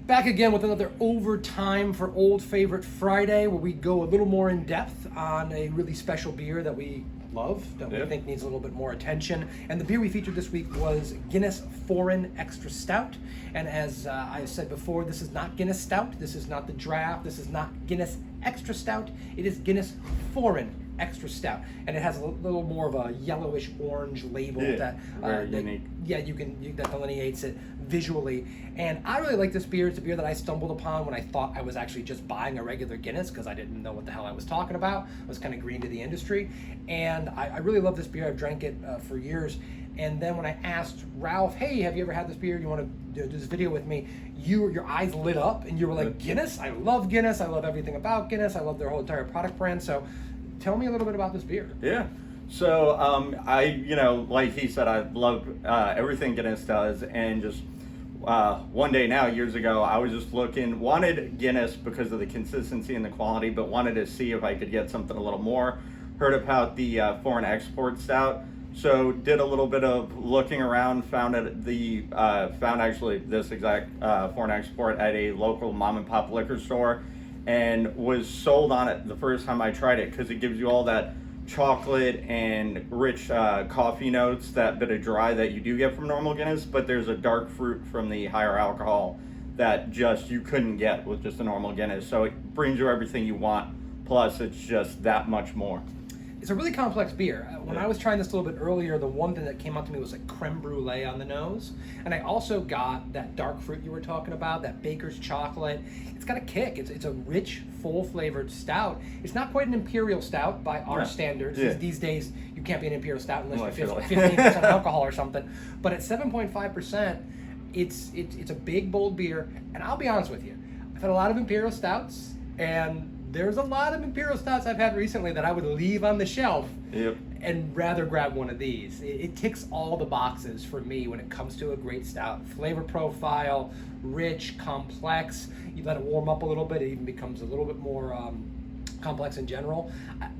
Back again with another Overtime for Old Favorite Friday, where we go a little more in depth on a really special beer that we love, that we think needs a little bit more attention. And the beer we featured this week was Guinness Foreign Extra Stout. And as I said before, this is not Guinness Stout, this is not the draft, this is not Guinness Extra Stout, it is Guinness Foreign Extra Stout, and it has a little more of a yellowish orange label that unique. That delineates it visually. And I really like this beer. It's a beer that I stumbled upon when I thought I was actually just buying a regular Guinness because I didn't know what the hell I was talking about. I was kind of green to the industry, and I really love this beer. I've drank it for years. And then when I asked Ralph, hey, have you ever had this beer? You want to do this video with me? Your eyes lit up, and you were like, Guinness? I love Guinness. I love everything about Guinness. I love their whole entire product brand. So tell me a little bit about this beer. Yeah. So I, like he said, I love everything Guinness does, and just one day now, years ago, I was just wanted Guinness because of the consistency and the quality, but wanted to see if I could get something a little more. Heard about the foreign export stout, so did a little bit of looking around, found actually this exact foreign export at a local mom and pop liquor store, and was sold on it the first time I tried it because it gives you all that chocolate and rich coffee notes, that bit of dry that you do get from normal Guinness, but there's a dark fruit from the higher alcohol that just you couldn't get with just a normal Guinness. So it brings you everything you want, plus it's just that much more. It's a really complex beer. When I was trying this a little bit earlier, the one thing that came up to me was like creme brulee on the nose. And I also got that dark fruit you were talking about, that baker's chocolate. It's got a kick. It's a rich, full-flavored stout. It's not quite an imperial stout by our standards. Yeah. These days, you can't be an imperial stout unless you're 15% alcohol or something. But at 7.5%, it's a big, bold beer. And I'll be honest with you, I've had a lot of imperial stouts, and there's a lot of imperial stouts I've had recently that I would leave on the shelf and rather grab one of these. It ticks all the boxes for me when it comes to a great stout. Flavor profile, rich, complex. You let it warm up a little bit, it even becomes a little bit more complex in general.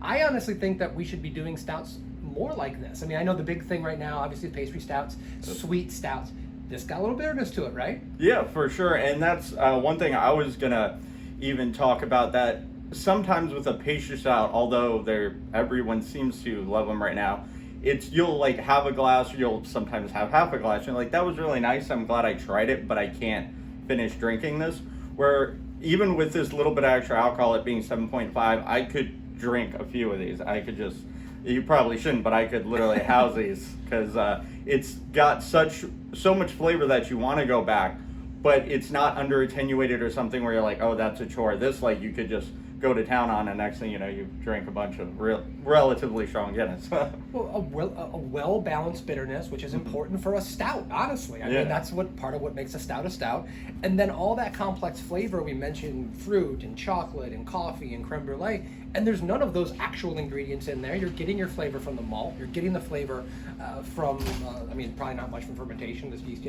I honestly think that we should be doing stouts more like this. I mean, I know the big thing right now, obviously pastry stouts, sweet stouts. This got a little bitterness to it, right? Yeah, for sure. And that's one thing I was going to even talk about, that sometimes with a pastry stout, although everyone seems to love them right now, you'll like have a glass, or you'll sometimes have half a glass, and like, that was really nice, I'm glad I tried it, but I can't finish drinking this. Where even with this little bit of extra alcohol, it being 7.5, I could drink a few of these. I could just, you probably shouldn't, but I could literally house these, because it's got so much flavor that you want to go back, but it's not under attenuated or something where you're like, oh, that's a chore. This, like, you could just go to town on, and next thing you know, you drink a bunch of relatively strong Guinness. Well, a well-balanced bitterness, which is important for a stout, honestly. I mean, that's part of what makes a stout. And then all that complex flavor, we mentioned fruit and chocolate and coffee and creme brulee, and there's none of those actual ingredients in there. You're getting your flavor from the malt. You're getting the flavor from, probably not much from fermentation. This yeast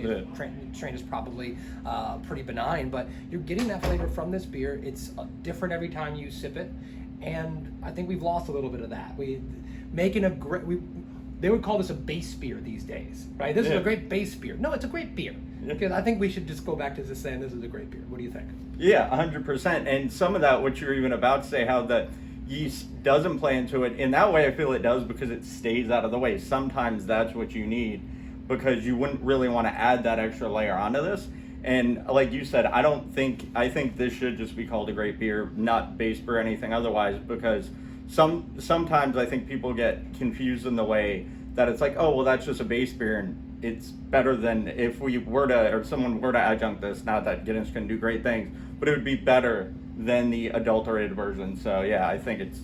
strain is probably pretty benign, but you're getting that flavor from this beer. It's different every time you sip it, and I think we've lost a little bit of that. They would call this a base beer these days, right? This is a great base beer. No, it's a great beer. Because I think we should just go back to just saying this is a great beer. What do you think? Yeah, 100%. And some of that, what you're even about to say, how the yeast doesn't play into it, in that way I feel it does, because it stays out of the way. Sometimes that's what you need, because you wouldn't really want to add that extra layer onto this. And like you said, I think this should just be called a great beer, not base beer or anything otherwise, because sometimes I think people get confused in the way that it's like, oh, well, that's just a base beer, and it's better than if someone were to adjunct this. Not that Guinness can do great things, but it would be better than the adulterated version. So yeah, I think it's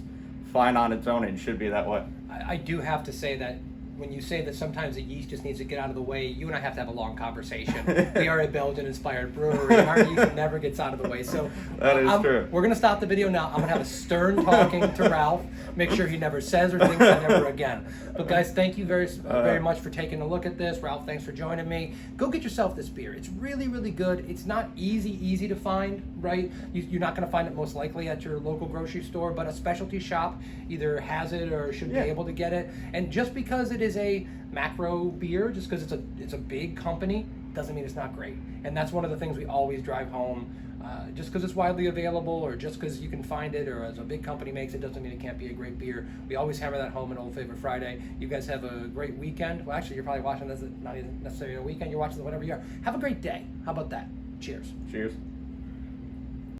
fine on its own and should be that way. I do have to say that when you say that sometimes the yeast just needs to get out of the way, you and I have to have a long conversation. We are a Belgian-inspired brewery, and our yeast never gets out of the way. So that is true. We're going to stop the video now. I'm going to have a stern talking to Ralph, make sure he never says or thinks that ever again. But guys, thank you very much for taking a look at this. Ralph, thanks for joining me. Go get yourself this beer. It's really, really good. It's not easy to find, right? You're not going to find it most likely at your local grocery store, but a specialty shop either has it or should be able to get it. And just because it is a macro beer, just because it's a big company, doesn't mean it's not great. And that's one of the things we always drive home. Just because it's widely available, or just because you can find it, or as a big company makes it, doesn't mean it can't be a great beer. We always hammer that home in Old Favorite Friday. You guys have a great weekend. Well, actually, you're probably watching this not even necessarily a weekend. You're watching it whenever you are. Have a great day. How about that? Cheers. Cheers.